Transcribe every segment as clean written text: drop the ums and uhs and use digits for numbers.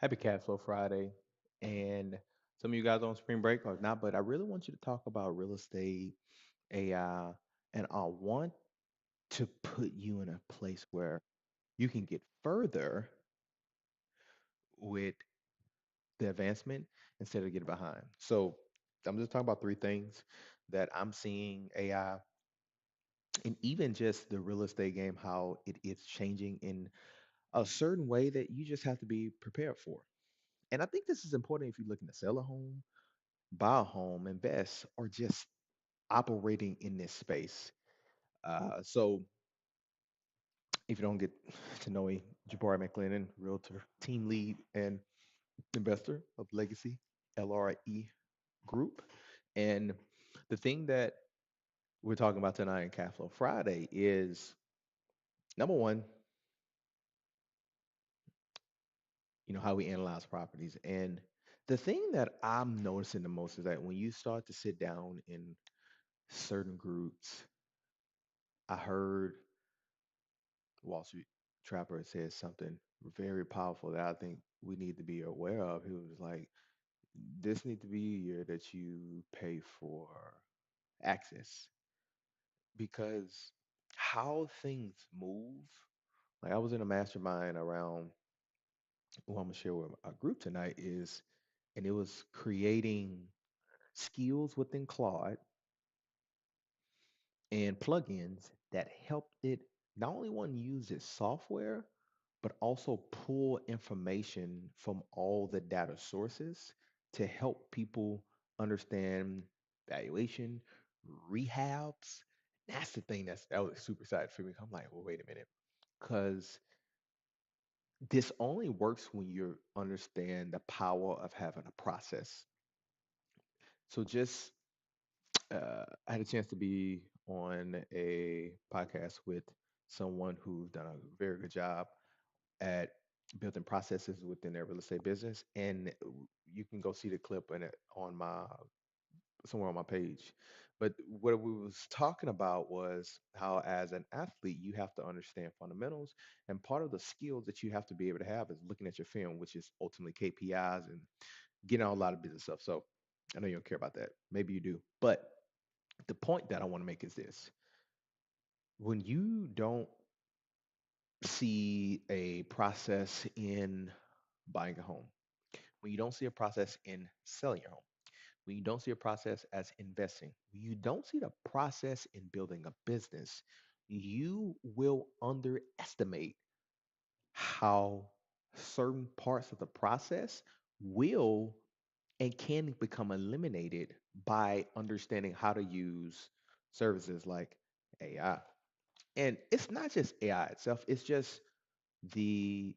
Happy Cashflow Friday. And some of you guys on spring break or not, but I really want you to talk about real estate, AI, and I want to put you in a place where you can get further with the advancement instead of getting behind. So I'm just talking about three things that I'm seeing AI and even just the real estate game, how it is changing in a certain way that you just have to be prepared for. And I think this is important if you're looking to sell a home, buy a home, invest, or just operating in this space. So if you don't get to know me, Jabari McLennan, realtor, team lead, and investor of Legacy LRE Group. And the thing that we're talking about tonight in Cashflow Friday is number one, how we analyze properties. And the thing that I'm noticing the most is that when you start to sit down in certain groups, I heard Wall Street Trapper said something very powerful that I think we need to be aware of. He was like, this need to be a year that you pay for access because how things move. Like I was in a mastermind around who I'm gonna share with our group tonight is, and it was creating skills within Claude and plugins that helped it not only one use its software, but also pull information from all the data sources to help people understand valuation, rehabs. That's the thing that was super excited for me. I'm like, well, wait a minute, because this only works when you understand the power of having a process. So just I had a chance to be on a podcast with someone who's done a very good job at building processes within their real estate business, and you can go see the clip in it on my somewhere on my page. But what we was talking about was how, as an athlete, you have to understand fundamentals, and part of the skills that you have to be able to have is looking at your film, which is ultimately KPIs and getting on a lot of business stuff. So I know you don't care about that. Maybe you do, but the point that I want to make is this: when you don't see a process in buying a home, when you don't see a process in selling your home, when you don't see a process as investing, when you don't see the process in building a business, you will underestimate how certain parts of the process will and can become eliminated by understanding how to use services like AI. And it's not just AI itself, it's just the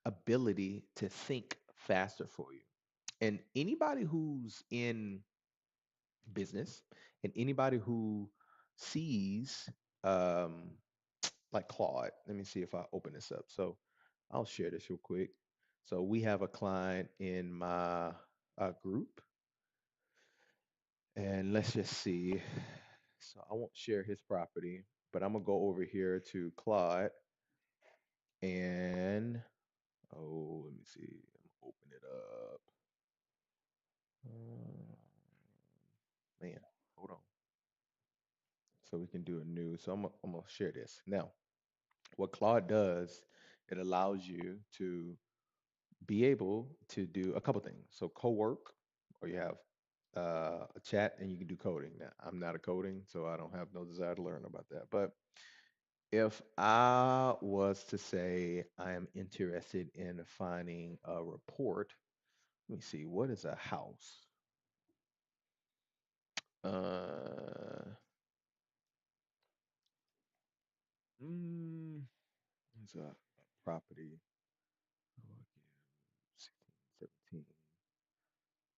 ability to think faster for you. And anybody who's in business and anybody who sees um like Claude, let me see if I open this up. So I'll share this real quick. So we have a client in my group, and let's just see. So I won't share his property, but I'm gonna go over here to Claude and let me see. I'm gonna open it up. Uh, Man, hold on. So we can do a new. So I'm gonna share this now. What Claude does, it allows you to be able to do a couple things. So co-work, or you have a chat, and you can do coding. Now, I'm not a coding, so I don't have no desire to learn about that. But if I was to say I am interested in finding a report, let me see, what is a house? Uh, mm, it's a property. Oh, again, 16, 17.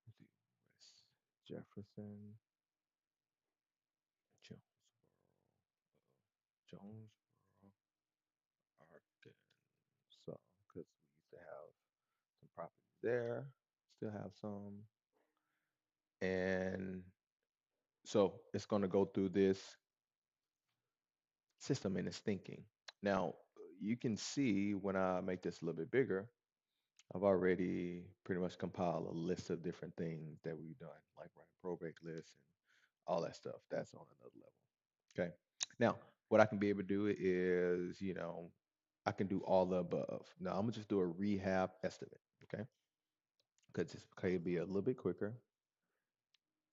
Let's see, West Jefferson, Jonesboro, Jonesboro, Arkansas. Because we used to have some properties there, still have some. And so it's going to go through this system and it's thinking. Now, you can see when I make this a little bit bigger, I've already pretty much compiled a list of different things that we've done, like running probate lists and all that stuff. That's on another level. Okay. Now, what I can be able to do is, I can do all the above. Now, I'm gonna just do a rehab estimate, okay? Because it's okay, it'll be a little bit quicker.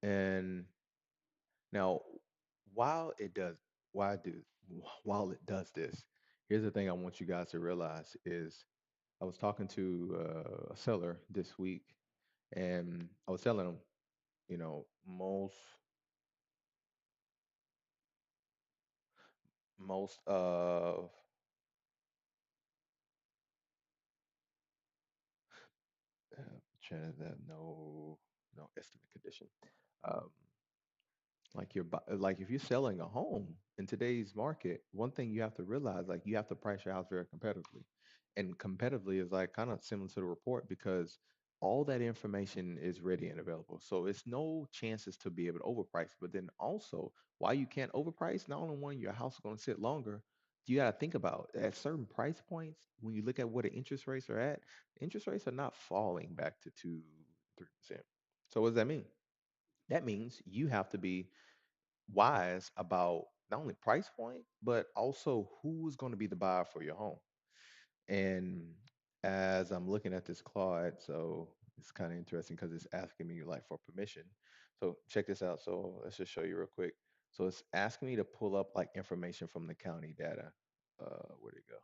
And now, while it does, why do, while it does this, here's the thing I want you guys to realize is I was talking to a seller this week, and I was telling him, most of that no estimate condition. Um, like if you're selling a home in today's market, one thing you have to realize, like you have to price your house very competitively. And competitively is like kind of similar to the report because all that information is ready and available. So it's no chances to be able to overprice. But then also, why you can't overprice, not only one, your house is going to sit longer. You got to think about at certain price points, when you look at what the interest rates are at, interest rates are not falling back to 2, 3%. So what does that mean? That means you have to be wise about not only price point, but also who's going to be the buyer for your home. And as I'm looking at this Claude, so it's kind of interesting because it's asking me like for permission. So check this out. So let's just show you real quick. So it's asking me to pull up like information from the county data. Where'd it go?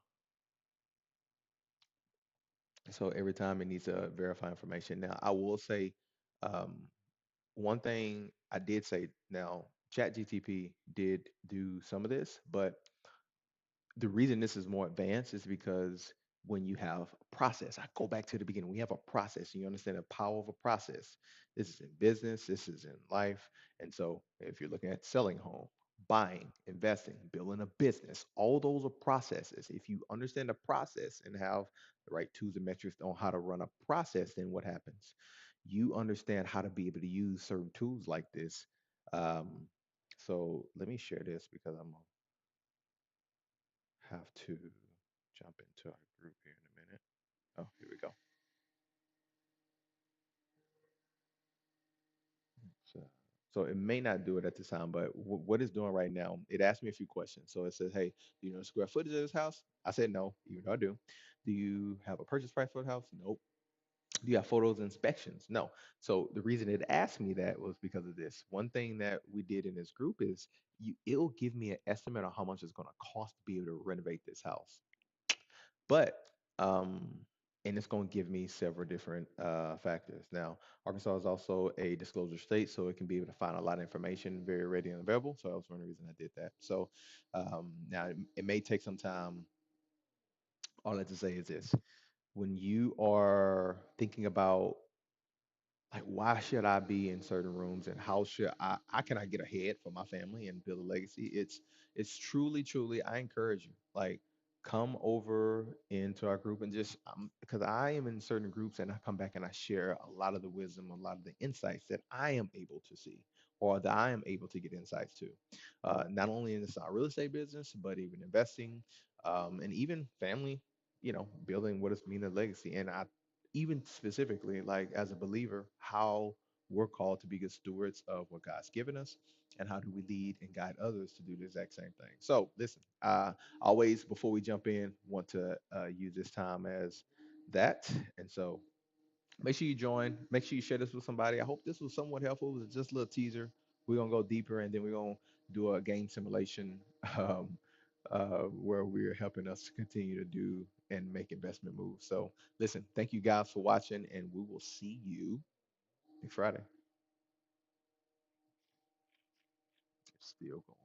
So every time it needs to verify information. Now I will say, um, one thing I did say. Now ChatGTP did do some of this, but the reason this is more advanced is because when you have a process, I go back to the beginning. We have a process, and you understand the power of a process. This is in business, this is in life. And so, if you're looking at selling home, buying, investing, building a business, all those are processes. If you understand the process and have the right tools and metrics on how to run a process, then what happens? You understand how to be able to use certain tools like this. Um, so, let me share this because I'm have to jump into our group here in a minute. Oh, here we go. So, so it may not do it at this time, but what it's doing right now, it asked me a few questions. So it says, "Hey, do you know the square footage of this house?" I said no, even though I do. Do you have a purchase price for the house? Nope. Do you have photos and inspections? No. So the reason it asked me that was because of this. One thing that we did in this group is it'll give me an estimate on how much it's going to cost to be able to renovate this house. But um, and it's going to give me several different factors. Now, Arkansas is also a disclosure state, so it can be able to find a lot of information very ready and available. So that was one reason I did that. So now it may take some time. All I have to say is this: when you are thinking about like why should I be in certain rooms and how can I get ahead for my family and build a legacy, it's truly I encourage you, like, come over into our group and just because I am in certain groups and I come back and I share a lot of the wisdom, a lot of the insights that I am able to see or that I am able to get insights to, not only in the real estate business but even investing, and even family, building what is mean a legacy. And I even specifically, like as a believer, how we're called to be good stewards of what God's given us, and how do we lead and guide others to do the exact same thing. So, listen, always before we jump in, want to use this time as that, and so make sure you join. Make sure you share this with somebody. I hope this was somewhat helpful. It was just a little teaser. We're gonna go deeper, and then we're gonna do a game simulation um, where we're helping us to continue to do and make investment moves. So, listen, thank you guys for watching, and we will see you next Friday. It's still going.